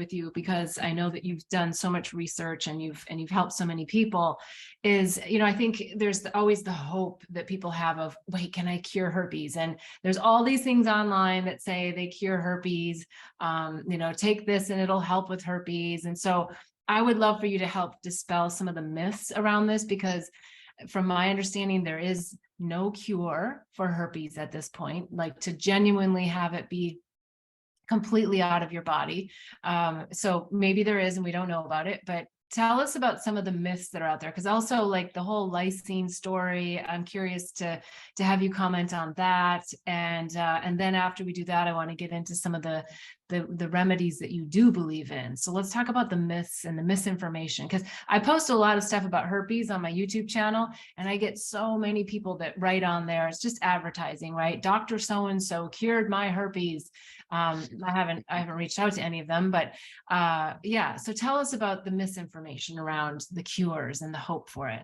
with you, because I know that you've done so much research and you've helped so many people, is, I think there's always the hope that people have of, wait, can I cure herpes? And there's all these things online that say they cure herpes, take this and it'll help with herpes. And so I would love for you to help dispel some of the myths around this, because from my understanding, there is no cure for herpes at this point, like to genuinely have it be completely out of your body. So maybe there is, and we don't know about it, but tell us about some of the myths that are out there. Because also, like the whole lysine story, I'm curious to have you comment on that. And then after we do that, I want to get into some of the remedies that you do believe in. So let's talk about the myths and the misinformation, because I post a lot of stuff about herpes on my YouTube channel, and I get so many people that write on there. It's just advertising, right? Dr. So-and-so cured my herpes. I haven't reached out to any of them, but yeah. So tell us about the misinformation around the cures and the hope for it.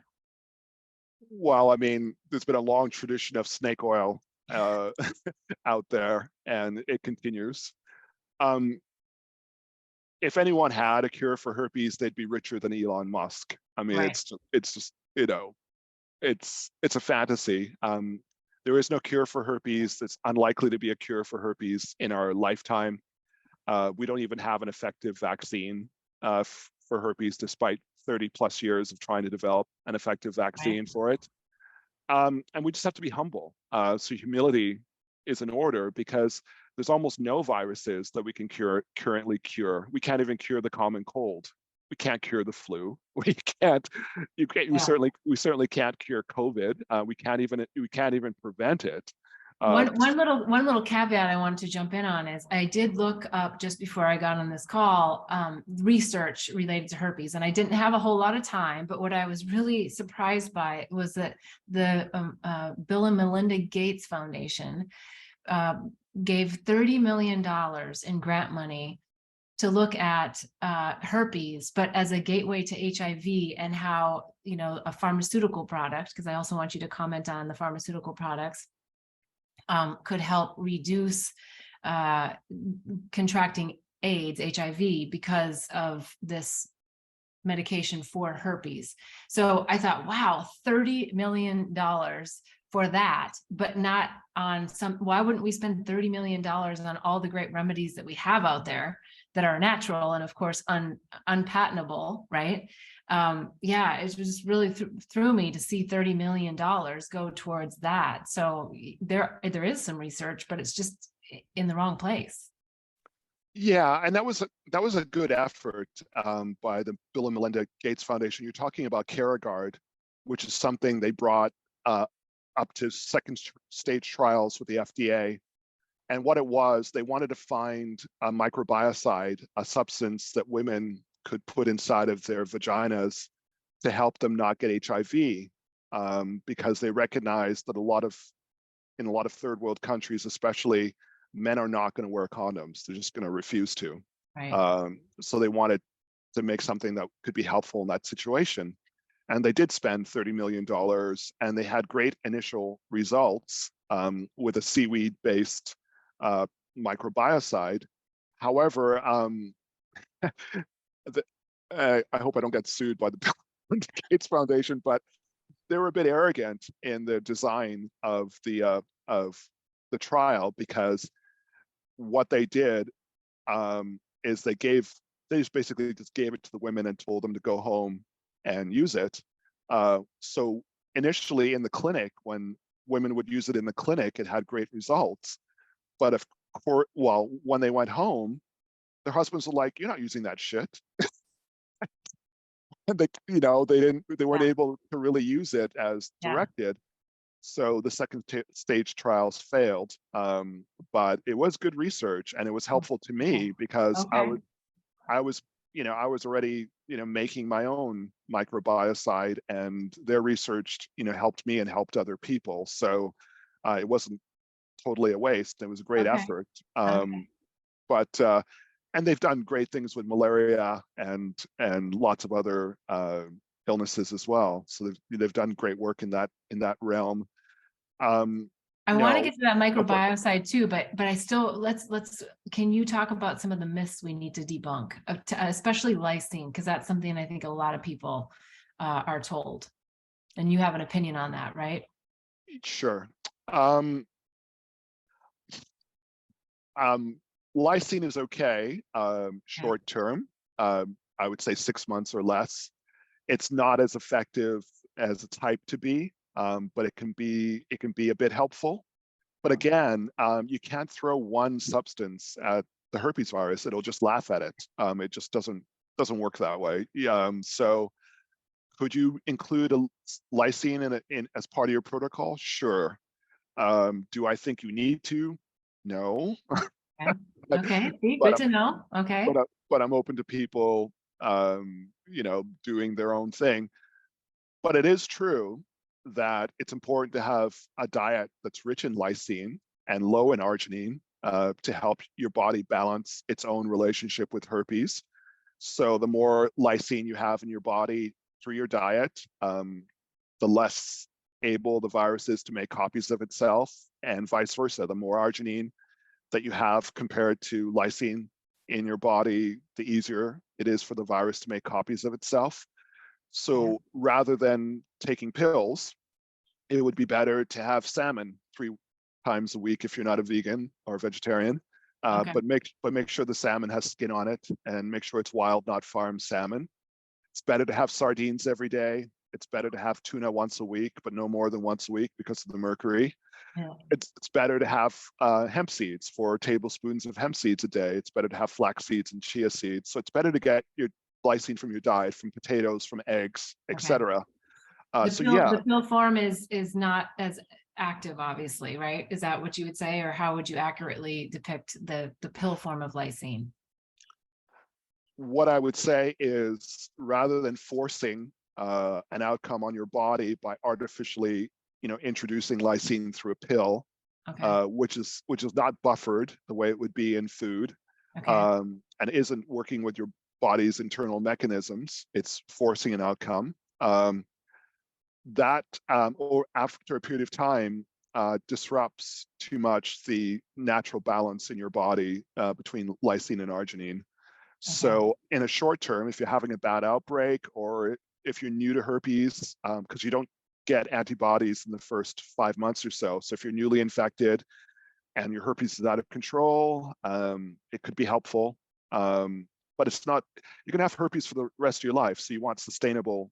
Well, I mean, there's been a long tradition of snake oil out there, and it continues. If anyone had a cure for herpes, they'd be richer than Elon Musk. I mean, Right. it's just, it's a fantasy. There is no cure for herpes. It's unlikely to be a cure for herpes in our lifetime. We don't even have an effective vaccine for herpes, despite 30 plus years of trying to develop an effective vaccine for it. And we just have to be humble. So humility is in order, because there's almost no viruses that we can currently cure. We can't even cure the common cold. We can't cure the flu. We certainly can't cure COVID. We can't even prevent it. One little caveat I wanted to jump in on is I did look up just before I got on this call, research related to herpes, and I didn't have a whole lot of time, but what I was really surprised by was that the Bill and Melinda Gates Foundation gave $30 million in grant money to look at herpes, but as a gateway to HIV, and how, a pharmaceutical product, because I also want you to comment on the pharmaceutical products, could help reduce contracting AIDS, HIV, because of this medication for herpes. So I thought, wow, $30 million for that, but not on why wouldn't we spend $30 million on all the great remedies that we have out there that are natural and of course unpatentable, right? Yeah, it just really threw me to see $30 million go towards that. So there is some research, but it's just in the wrong place. Yeah, and that was a good effort by the Bill and Melinda Gates Foundation. You're talking about CareGuard, which is something they brought up to second stage trials with the FDA. And what it was, they wanted to find a microbiocide, a substance that women could put inside of their vaginas to help them not get HIV, because they recognized that in a lot of third world countries, especially, men are not going to wear condoms. They're just going to refuse to. Right. So they wanted to make something that could be helpful in that situation. And they did spend $30 million, and they had great initial results with a seaweed-based microbiocide. However, I hope I don't get sued by the Bill and Melinda Gates Foundation, but they were a bit arrogant in the design of the trial, because what they did is they just basically just gave it to the women and told them to go home and use it. So initially in the clinic, when women would use it in the clinic, it had great results. But when they went home, their husbands were like, "You're not using that shit." And they weren't able to really use it as directed. So the second stage trials failed, but it was good research, and it was helpful to me, because I was already, making my own microbiocide, and their research, helped me and helped other people. So it wasn't totally a waste. It was a great effort. But and they've done great things with malaria and lots of other illnesses as well. So they've done great work in that realm. I want to No. get to that Go for it. microbiome side too, but I still let's can you talk about some of the myths we need to debunk, especially lysine, because that's something I think a lot of people are told, and you have an opinion on that, right? Sure. Um, Lysine is okay, Okay. short term. I would say 6 months or less. It's not as effective as it's hyped to be, but it can be a bit helpful. But again, you can't throw one substance at the herpes virus; it'll just laugh at it. It just doesn't work that way. So could you include a lysine in as part of your protocol? Sure. Do I think you need to? No. Okay. but Okay. See, but good I'm to know. Okay. but I'm open to people doing their own thing. But it is true that it's important to have a diet that's rich in lysine and low in arginine to help your body balance its own relationship with herpes. So the more lysine you have in your body through your diet, the less able the virus is to make copies of itself, and vice versa. The more arginine that you have compared to lysine in your body, the easier it is for the virus to make copies of itself. Yeah. So rather than taking pills, it would be better to have salmon 3 times a week if you're not a vegan or vegetarian. Okay. But make sure the salmon has skin on it, and make sure it's wild, not farm salmon. It's better to have sardines every day. It's better to have tuna once a week, but no more than once a week because of the mercury. Yeah. It's better to have hemp seeds, 4 tablespoons of hemp seeds a day. It's better to have flax seeds and chia seeds. So it's better to get your glycine from your diet, from potatoes, from eggs, Okay. etc. The So pill, yeah, the pill form is not as active, obviously, right? Is that what you would say, or how would you accurately depict the pill form of lysine? what I would say is rather than forcing an outcome on your body by artificially, introducing lysine through a pill, Okay. which is not buffered the way it would be in food, Okay. and isn't working with your body's internal mechanisms. It's forcing an outcome. Or after a period of time, disrupts too much the natural balance in your body between lysine and arginine. Okay. So in a short term, if you're having a bad outbreak, or if you're new to herpes, because you don't get antibodies in the first 5 months or so. So if you're newly infected and your herpes is out of control, it could be helpful. But it's not, you're going to have herpes for the rest of your life. So you want sustainable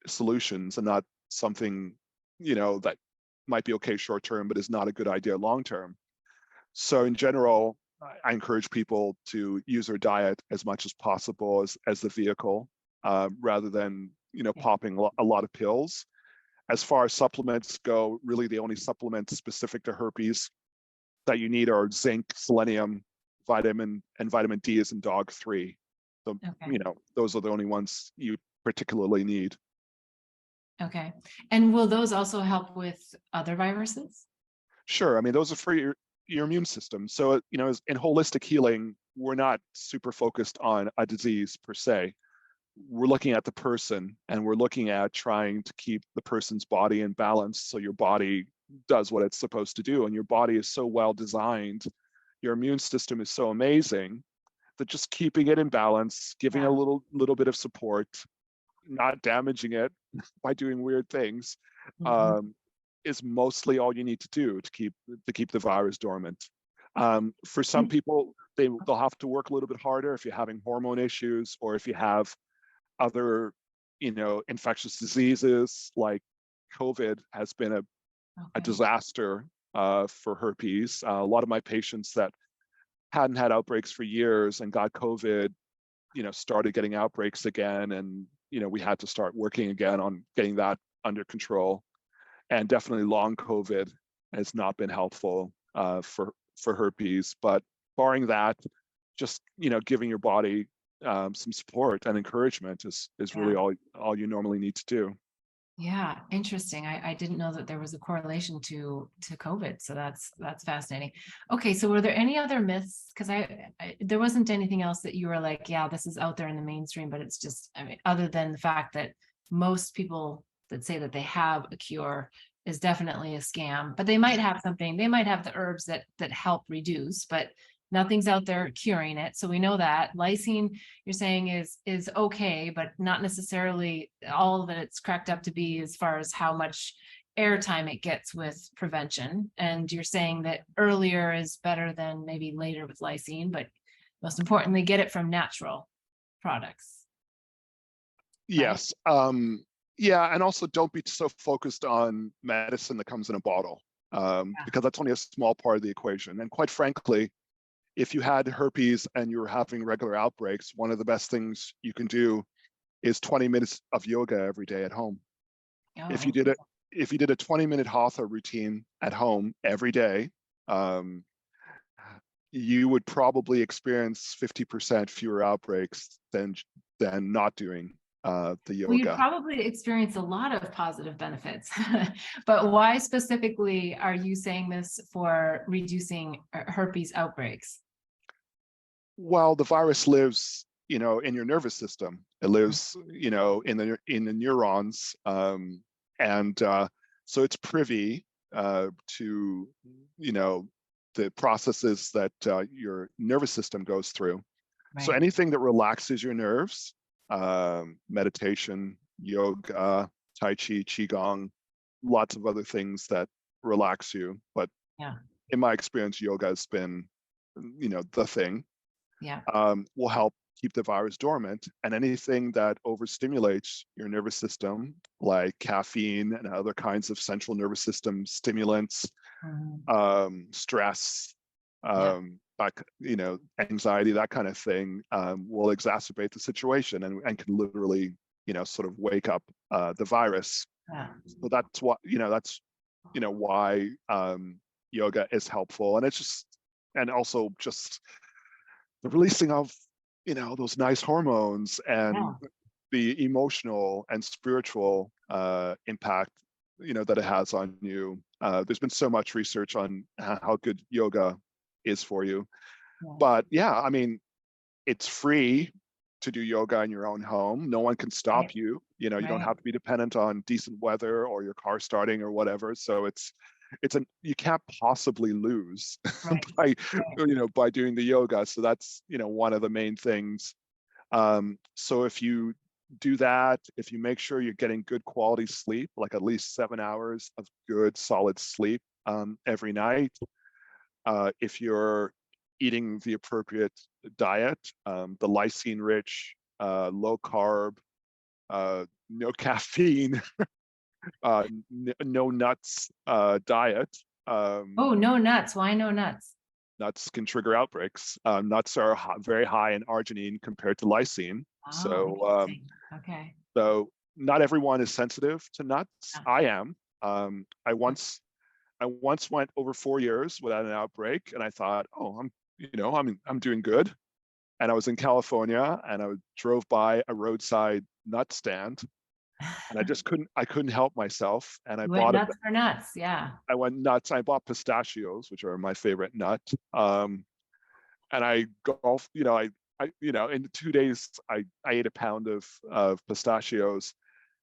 solutions, and not something, that might be okay short term, but is not a good idea long term. So in general, I encourage people to use their diet as much as possible as the vehicle, rather than Yeah. popping a lot of pills. As far as supplements go, really the only supplements specific to herpes that you need are zinc, selenium, vitamin D is in dog 3. So Okay. those are the only ones you particularly need. Okay. And will those also help with other viruses? Sure. I mean, those are for your immune system. So, in holistic healing, we're not super focused on a disease per se. We're looking at the person, and we're looking at trying to keep the person's body in balance so your body does what it's supposed to do. And your body is so well designed, your immune system is so amazing, that just keeping it in balance, giving a Yeah. little bit of support, not damaging it by doing weird things, Mhm. um, is mostly all you need to do to keep the virus dormant. For some And- people, they'll have to work a little bit harder if you're having hormone issues, or if you have other, infectious diseases. Like COVID has been a Okay. disaster for herpes. A lot of my patients that hadn't had outbreaks for years and got COVID, started getting outbreaks again, and we had to start working again on getting that under control. And definitely long COVID has not been helpful for herpes. But barring that, just giving your body some support and encouragement is really Yeah. all you normally need to do. Yeah, interesting. I didn't know that there was a correlation to COVID. So that's fascinating. Okay, so were there any other myths? Because there wasn't anything else that you were like, yeah, this is out there in the mainstream, but it's just, I mean, other than the fact that most people that say that they have a cure is definitely a scam. But they might have something, they might have the herbs that help reduce, but nothing's out there curing it. So we know that lysine, you're saying, is okay, but not necessarily all that it's cracked up to be as far as how much airtime it gets with prevention. And you're saying that earlier is better than maybe later with lysine, but most importantly, get it from natural products, right? Yes. Yeah, and also don't be so focused on medicine that comes in a bottle, because that's only a small part of the equation. And quite frankly, if you had herpes and you were having regular outbreaks, one of the best things you can do is 20 minutes of yoga every day at home. If you Oh, did it, if you did a 20-minute hatha routine at home every day, um, you would probably experience 50% fewer outbreaks than not doing the well, you'd yoga. probably experience a lot of positive benefits, but why specifically are you saying this for reducing herpes outbreaks? Well, the virus lives, in your nervous system. It lives, in the neurons, and so it's privy to, the processes that your nervous system goes through. So Right. anything that relaxes your nerves, meditation, yoga, tai chi, qigong, lots of other things that relax you. But Yeah. in my experience, yoga has been, the thing. Yeah. Will help keep the virus dormant. And anything that overstimulates your nervous system, like caffeine and other kinds of central nervous system stimulants, Mhm. stress, Yeah. anxiety, that kind of thing, will exacerbate the situation and can literally, sort of wake up the virus. Yeah. So why yoga is helpful. And and also just the releasing of, those nice hormones and Yeah. the emotional and spiritual impact, that it has on you. There's been so much research on how good yoga is for you. Yeah. But yeah, I mean, it's free to do yoga in your own home. No one can Right. stop you. You don't Right. have to be dependent on decent weather or your car starting or whatever. So you can't possibly lose Right. by Right. by doing the yoga. So that's one of the main things. So if you do that, if you make sure you're getting good quality sleep, like at least 7 hours of good solid sleep every night, if you're eating the appropriate diet, the lysine rich, low carb, no caffeine, no nuts diet. Oh, no nuts. Why no nuts? Nuts can trigger outbreaks. Nuts are very high in arginine compared to lysine. Oh, So, interesting. Okay. so not everyone is sensitive to nuts. Yeah. I am. I once went over 4 years without an outbreak, and I thought, oh, I'm doing good. And I was in California, and I drove by a roadside nut stand, and I couldn't help myself, and You went nuts for nuts. Yeah. I went nuts. I bought pistachios, which are my favorite nut. And I golf, in 2 days, I ate a pound of pistachios,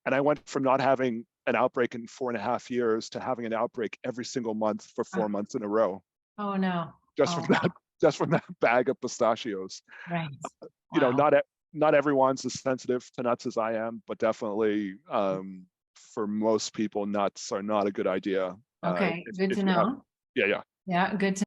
and I went from not having an outbreak in 4.5 years to having an outbreak every single month for Oh, 4 months in a row, oh no. just Oh, from that, wow. just from that bag of pistachios. Right. You know, Wow. not not everyone's as sensitive to nuts as I am, but definitely for most people, nuts are not a good idea. Okay. Good If to you have, know. yeah, yeah. Yeah. Good to